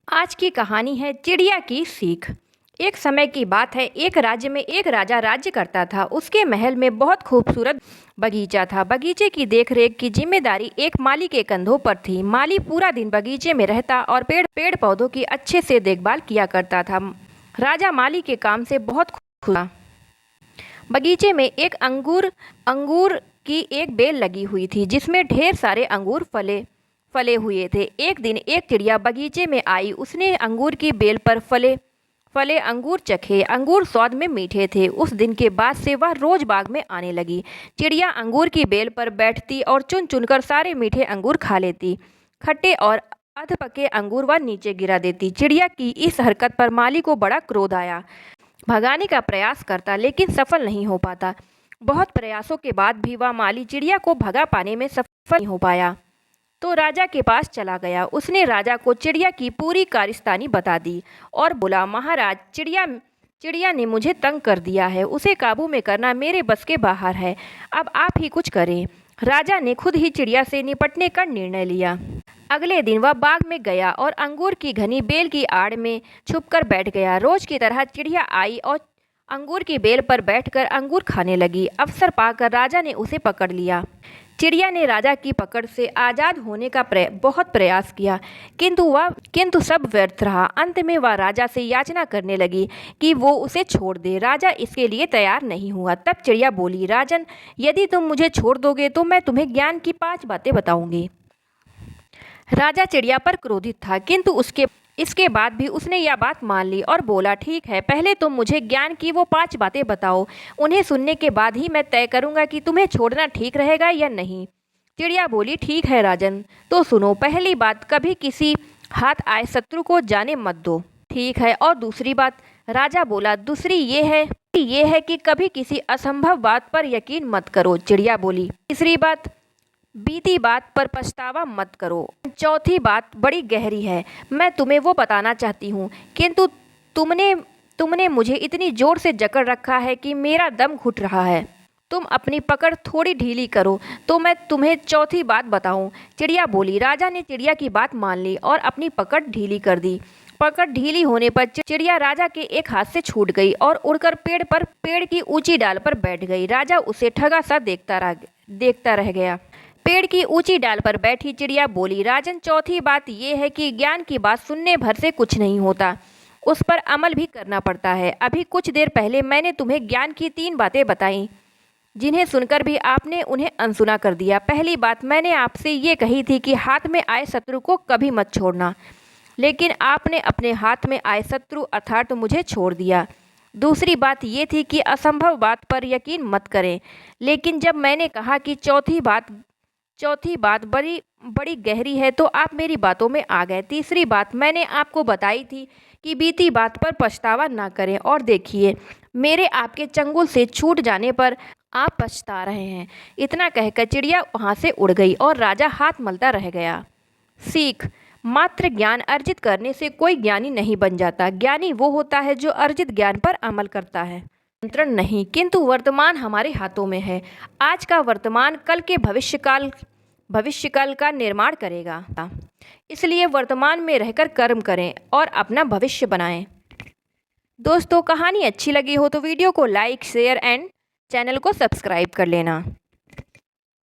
आज की कहानी है चिड़िया की सीख। एक समय की बात है, एक राज्य में एक राजा राज्य करता था। उसके महल में बहुत खूबसूरत बगीचा था। बगीचे की देखरेख की जिम्मेदारी एक माली के कंधों पर थी। माली पूरा दिन बगीचे में रहता और पेड़ पौधों की अच्छे से देखभाल किया करता था। राजा माली के काम से बहुत खुश था। बगीचे में एक अंगूर की एक बेल लगी हुई थी, जिसमें ढेर सारे अंगूर फले हुए थे। एक दिन एक चिड़िया बगीचे में आई। उसने अंगूर की बेल पर फले फले अंगूर चखे। अंगूर स्वाद में मीठे थे। उस दिन के बाद से वह रोज बाग में आने लगी। चिड़िया अंगूर की बेल पर बैठती और चुन चुनकर सारे मीठे अंगूर खा लेती। खट्टे और अधपके अंगूर वह नीचे गिरा देती। चिड़िया की इस हरकत पर माली को बड़ा क्रोध आया। भगाने का प्रयास करता, लेकिन सफल नहीं हो पाता। बहुत प्रयासों के बाद भी वह माली चिड़िया को भगा पाने में सफल नहीं हो पाया, तो राजा के पास चला गया। उसने राजा को चिड़िया की पूरी कारस्तानी बता दी और बोला, महाराज, चिड़िया ने मुझे तंग कर दिया है। उसे काबू में करना मेरे बस के बाहर है। अब आप ही कुछ करें। राजा ने खुद ही चिड़िया से निपटने का निर्णय लिया। अगले दिन वह बाग में गया और अंगूर की घनी बेल की आड़ में छुपकर बैठ गया। रोज की तरह चिड़िया आई और अंगूर की बेल पर बैठकर अंगूर खाने लगी। अवसर पाकर राजा ने उसे पकड़ लिया। चिड़िया ने राजा की पकड़ से आज़ाद होने का बहुत प्रयास किया, किंतु सब व्यर्थ रहा। अंत में वह राजा से याचना करने लगी कि वो उसे छोड़ दे। राजा इसके लिए तैयार नहीं हुआ। तब चिड़िया बोली, राजन, यदि तुम मुझे छोड़ दोगे तो मैं तुम्हें ज्ञान की 5 बातें बताऊंगी। राजा चिड़िया पर क्रोधित था, किंतु इसके बाद भी उसने यह बात मान ली और बोला, ठीक है, पहले तुम मुझे ज्ञान की वो 5 बातें बताओ। उन्हें सुनने के बाद ही मैं तय करूंगा कि तुम्हें छोड़ना ठीक रहेगा या नहीं। चिड़िया बोली, ठीक है राजन, तो सुनो। पहली बात, कभी किसी हाथ आए शत्रु को जाने मत दो। ठीक है, और दूसरी बात? राजा बोला, दूसरी ये है कि कभी किसी असंभव बात पर यकीन मत करो। चिड़िया बोली, तीसरी बात, बीती बात पर पछतावा मत करो। चौथी बात बड़ी गहरी है, मैं तुम्हें वो बताना चाहती हूँ, किंतु तुमने मुझे इतनी जोर से जकड़ रखा है कि मेरा दम घुट रहा है। तुम अपनी पकड़ थोड़ी ढीली करो तो मैं तुम्हें चौथी बात बताऊं। चिड़िया बोली। राजा ने चिड़िया की बात मान ली और अपनी पकड़ ढीली कर दी। पकड़ ढीली होने पर चिड़िया राजा के एक हाथ से छूट गई और उड़कर पेड़ की ऊंची डाल पर बैठ गई। राजा उसे ठगा सा देखता रह गया। पेड़ की ऊंची डाल पर बैठी चिड़िया बोली, राजन, चौथी बात यह है कि ज्ञान की बात सुनने भर से कुछ नहीं होता, उस पर अमल भी करना पड़ता है। अभी कुछ देर पहले मैंने तुम्हें ज्ञान की 3 बातें बताई, जिन्हें सुनकर भी आपने उन्हें अनसुना कर दिया। पहली बात मैंने आपसे ये कही थी कि हाथ में आए शत्रु को कभी मत छोड़ना, लेकिन आपने अपने हाथ में आए शत्रु अर्थात मुझे छोड़ दिया। दूसरी बात ये थी कि असंभव बात पर यकीन मत करें, लेकिन जब मैंने कहा कि चौथी बात बड़ी गहरी है तो आप मेरी बातों में आ गए। तीसरी बात मैंने आपको बताई थी कि बीती बात पर पछतावा ना करें, और देखिए, मेरे आपके चंगुल से छूट जाने पर आप पछता रहे हैं। इतना कहकर चिड़िया वहाँ से उड़ गई और राजा हाथ मलता रह गया। सीख, मात्र ज्ञान अर्जित करने से कोई ज्ञानी नहीं बन जाता। ज्ञानी वो होता है जो अर्जित ज्ञान पर अमल करता है, नियंत्रण नहीं। किंतु वर्तमान हमारे हाथों में है। आज का वर्तमान कल के भविष्यकाल का निर्माण करेगा। इसलिए वर्तमान में रहकर कर्म करें और अपना भविष्य बनाएं। दोस्तों, कहानी अच्छी लगी हो तो वीडियो को लाइक, शेयर एंड चैनल को सब्सक्राइब कर लेना।